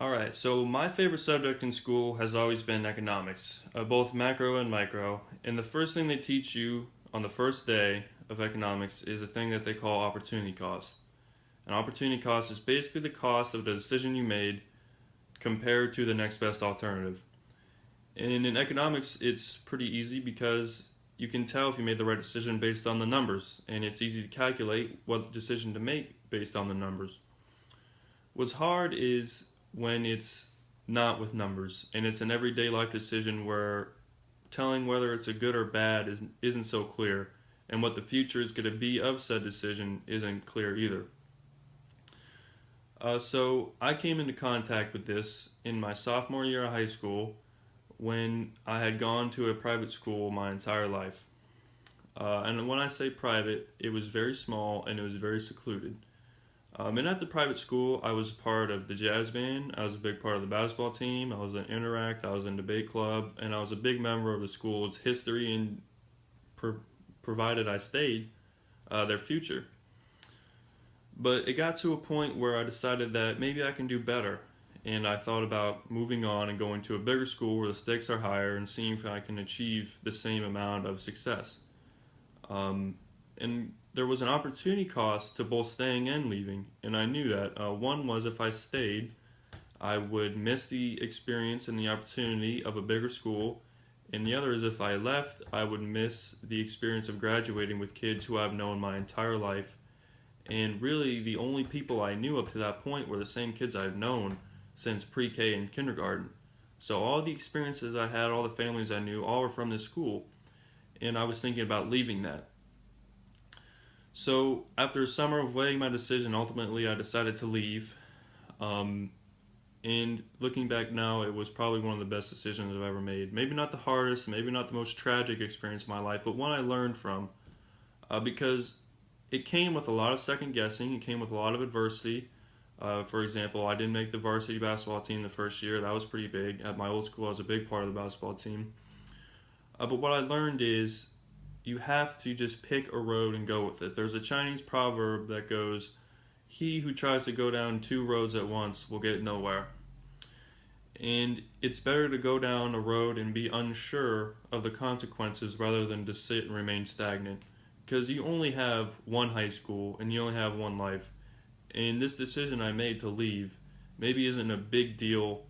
Alright, so my favorite subject in school has always been economics, both macro and micro. And the first thing they teach you on the first day of economics is a thing that they call opportunity cost. An opportunity cost is basically the cost of the decision you made compared to the next best alternative. And in economics, it's pretty easy because you can tell if you made the right decision based on the numbers, and it's easy to calculate what decision to make based on the numbers. What's hard is when it's not with numbers and it's an everyday life decision where telling whether it's a good or bad isn't so clear, and what the future is going to be of said decision isn't clear either. So I came into contact with this in my sophomore year of high school when I had gone to a private school my entire life. And when I say private, it was very small and it was very secluded. And at the private school, I was part of the jazz band. I was a big part of the basketball team. I was in Interact. I was in debate club, and I was a big member of the school's history and provided I stayed, their future. But it got to a point where I decided that maybe I can do better, and I thought about moving on and going to a bigger school where the stakes are higher and seeing if I can achieve the same amount of success. And there was an opportunity cost to both staying and leaving, and I knew that. One was if I stayed, I would miss the experience and the opportunity of a bigger school, and the other is if I left, I would miss the experience of graduating with kids who I've known my entire life. And really, the only people I knew up to that point were the same kids I've known since pre K and kindergarten. So, all the experiences I had, all the families I knew, all were from this school, and I was thinking about leaving that. So, after a summer of weighing my decision, ultimately I decided to leave. Um, and looking back now, it was probably one of the best decisions I've ever made. Maybe not the hardest, maybe not the most tragic experience of my life, but one I learned from, because it came with a lot of second guessing, it came with a lot of adversity. For example, I didn't make the varsity basketball team the first year. That was pretty big. At my old school, I was a big part of the basketball team. But what I learned is you have to just pick a road and go with it. There's a Chinese proverb that goes, "He who tries to go down two roads at once will get nowhere." And it's better to go down a road and be unsure of the consequences rather than to sit and remain stagnant. Because you only have one high school and you only have one life. And this decision I made to leave maybe isn't a big deal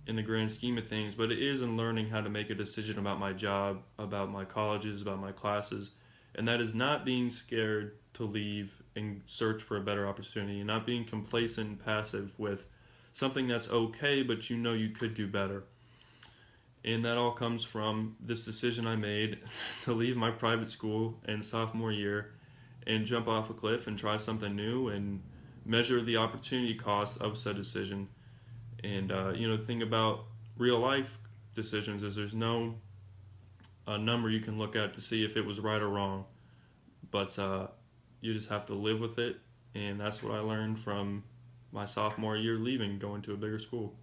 in the grand scheme of things, but it is in learning how to make a decision about my job, about my colleges, about my classes. And that is not being scared to leave and search for a better opportunity, and not being complacent and passive with something that's okay, but you know you could do better. And that all comes from this decision I made to leave my private school in sophomore year and jump off a cliff and try something new and measure the opportunity cost of said decision. And the thing about real life decisions is there's no number you can look at to see if it was right or wrong, but you just have to live with it. And that's what I learned from my sophomore year leaving, going to a bigger school.